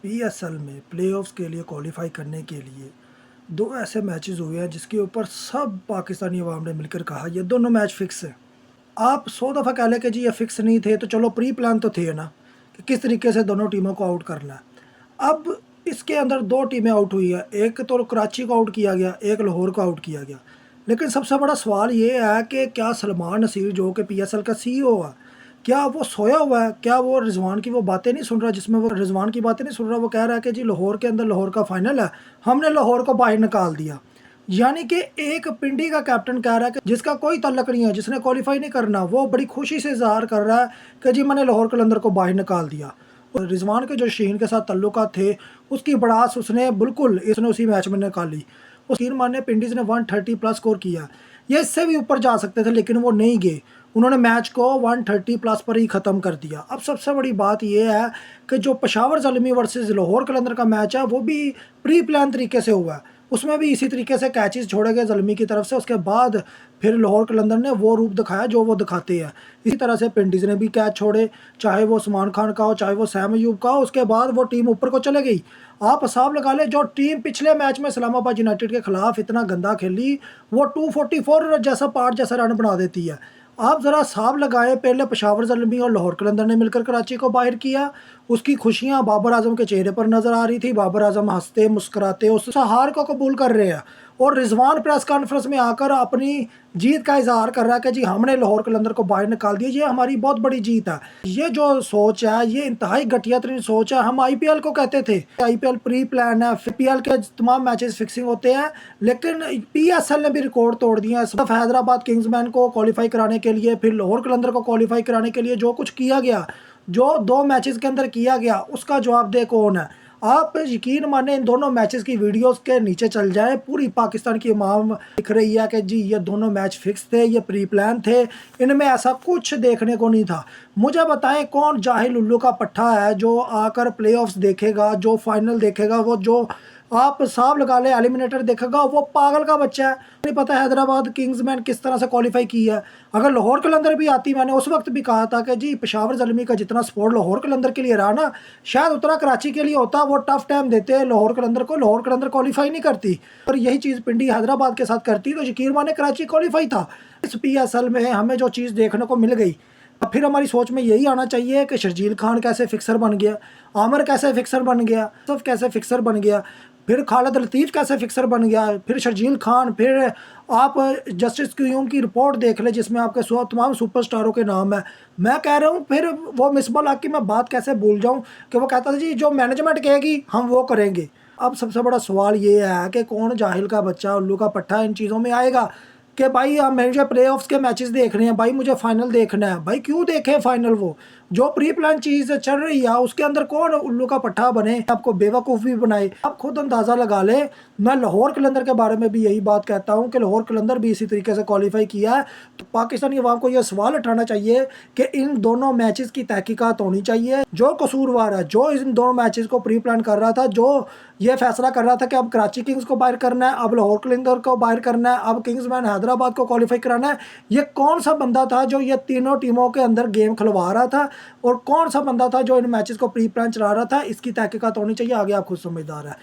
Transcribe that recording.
PSL में playoffs के लिए क्वालिफाई करने के लिए दो ऐसे मैचेस हुए हैं जिसके ऊपर सब पाकिस्तानी अवाम ने मिलकर कहा ये दोनों मैच फिक्स हैं। आप 100 दफ़ा कह लें कि जी ये फिक्स नहीं थे, तो चलो प्री प्लान तो थे ना कि किस तरीके से दोनों टीमों को आउट करना है। अब इसके अंदर दो टीमें आउट हुई है, एक तो कराची को आउट किया गया, एक लाहौर को आउट किया गया। लेकिन सबसे बड़ा सवाल ये है कि क्या सलमान नसीर जो कि पीएसएल का सीईओ है, क्या वो सोया हुआ है? क्या वो रिजवान की वो बातें नहीं सुन रहा, जिसमें वो रिजवान की बातें नहीं सुन रहा? वो कह रहा है कि जी लाहौर के अंदर लाहौर का फाइनल है, हमने लाहौर को बाहर निकाल दिया। यानी कि एक पिंडी का कैप्टन कह रहा है कि जिसका कोई तल्लक नहीं है, जिसने क्वालिफाई नहीं करना, वो बड़ी खुशी से इजहार कर रहा है कि जी मैंने लाहौर कलंदर को बाहर निकाल दिया। और रिजवान के जो शीन के साथ तल्लुकात थे, उसकी बड़ास उसने बिल्कुल इसने उसी मैच में निकाली। उस शीन मान ने पिंडीज़ ने 130 प्लस स्कोर किया, ये इससे भी ऊपर जा सकते थे लेकिन वो नहीं गए। उन्होंने मैच को 130 प्लस पर ही ख़त्म कर दिया। अब सबसे बड़ी बात यह है कि जो पेशावर ज़ल्मी वर्सेस लाहौर कलंदर का मैच है वो भी प्री प्लान तरीके से हुआ है। उसमें भी इसी तरीके से कैचेस छोड़े गए ज़ल्मी की तरफ से। उसके बाद फिर लाहौर कलंदर ने वो रूप दिखाया जो वो दिखाते हैं। इसी तरह से पिंडीज़ ने भी कैच छोड़े, चाहे वो उस्मान खान का हो, चाहे वो सैम अयूब का हो। उसके बाद वो टीम ऊपर को चले गई। आप हिसाब लगा लें, जो टीम पिछले मैच में इस्लामाबाद यूनाइटेड के खिलाफ इतना गंदा खेली, वो 244 जैसा पार्ट जैसा रन बना देती है। आप ज़रा हिसाब लगाएं, पहले पेशावर ज़ल्मी और लाहौर कलंदर ने मिलकर कराची को बाहर किया। उसकी खुशियां बाबर आजम के चेहरे पर नज़र आ रही थी। बाबर आजम हंसते मुस्कुराते उस हार को कबूल कर रहे हैं, और रिजवान प्रेस कॉन्फ्रेंस में आकर अपनी जीत का इजहार कर रहा है कि जी हमने लाहौर कलंदर को बाहर निकाल दिया, ये हमारी बहुत बड़ी जीत है। ये जो सोच है ये इंतहाई घटिया तरीन सोच है। हम आईपीएल को कहते थे आईपीएल प्री प्लान है, आईपीएल के तमाम मैचेस फिक्सिंग होते हैं, लेकिन पीएसएल ने भी रिकॉर्ड तोड़ दिया है। सिर्फ हैदराबाद किंग्समैन को क्वालिफाई कराने के लिए, फिर लाहौर कलंदर को क्वालिफाई कराने के लिए जो कुछ किया गया, जो दो मैचेस के अंदर किया गया, उसका जवाबदेह कौन है? आप यकीन माने इन दोनों मैचेस की वीडियोस के नीचे चल जाएं, पूरी पाकिस्तान की इमाम दिख रही है कि जी ये दोनों मैच फिक्स थे, ये प्री प्लान थे, इनमें ऐसा कुछ देखने को नहीं था। मुझे बताएं कौन जाहिल उल्लू का पट्ठा है जो आकर प्लेऑफ्स देखेगा, जो फाइनल देखेगा, वो जो आप हिसाब लगा ले एलिमिनेटर देखेगा, वो पागल का बच्चा है। नहीं पता हैदराबाद किंग्समैन किस तरह से क्वालिफाई की है। अगर लाहौर कलंदर भी आती, मैंने उस वक्त भी कहा था कि जी पेशावर ज़ल्मी का जितना सपोर्ट लाहौर कलंदर के लिए रहा ना, शायद उतना कराची के लिए होता। वो टफ टाइम देते हैं लाहौर कलंदर को, लाहौर कलंदर क्वालिफाई नहीं करती, और यही चीज़ पिंडी हैदराबाद के साथ करती तो यकीन माने कराची क्वालिफाई था। इस पीएसएल में हमें जो चीज़ देखने को मिल गई, अब फिर हमारी सोच में यही आना चाहिए कि शर्जील खान कैसे फिक्सर बन गया, आमिर कैसे फिक्सर बन गया, सब कैसे फिक्सर बन गया, फिर खालिद लतीफ़ कैसे फिक्सर बन गया, फिर शर्जील खान, फिर आप जस्टिस क्यूम की रिपोर्ट देख ले जिसमें आपके तमाम सुपरस्टारों के नाम है। मैं कह रहा हूँ फिर वो मिसबाह हक की मैं बात कैसे भूल जाऊँ कि वो कहता था जी जो मैनेजमेंट कहेगी हम वो करेंगे। अब सबसे बड़ा सवाल ये है कि कौन जाहिल का बच्चा उल्लू का पट्टा इन चीज़ों में आएगा कि भाई अब मुझे प्लेऑफ्स के मैचेस देखने हैं, भाई मुझे फाइनल देखना है। भाई क्यों देखें फाइनल? वो जो प्री प्लान चीज़ चल रही है उसके अंदर कौन उल्लू का पट्टा बने, आपको बेवकूफ़ भी बनाए। आप खुद अंदाज़ा लगा ले। मैं लाहौर कलंदर के बारे में भी यही बात कहता हूँ कि लाहौर कलंदर भी इसी तरीके से क्वालिफाई किया है। तो पाकिस्तानी अवाम को यह सवाल उठाना चाहिए कि इन दोनों मैचेस की तहकीकात होनी चाहिए। जो कसूरवार है, जो इन दोनों मैचेस को प्री प्लान कर रहा था, जो ये फैसला कर रहा था कि अब कराची किंग्स को बाहर करना है, अब लाहौर कलंदर को बाहर करना है, अब किंग्समैन हैदराबाद को क्वालिफाई कराना है, ये कौन सा बंदा था जो ये तीनों टीमों के अंदर गेम खिलवा रहा था, और कौन सा बंदा था जो इन मैचेस को प्री प्लान चला रहा था? इसकी तहकीकात होनी चाहिए। आगे आप खुद समझदार है।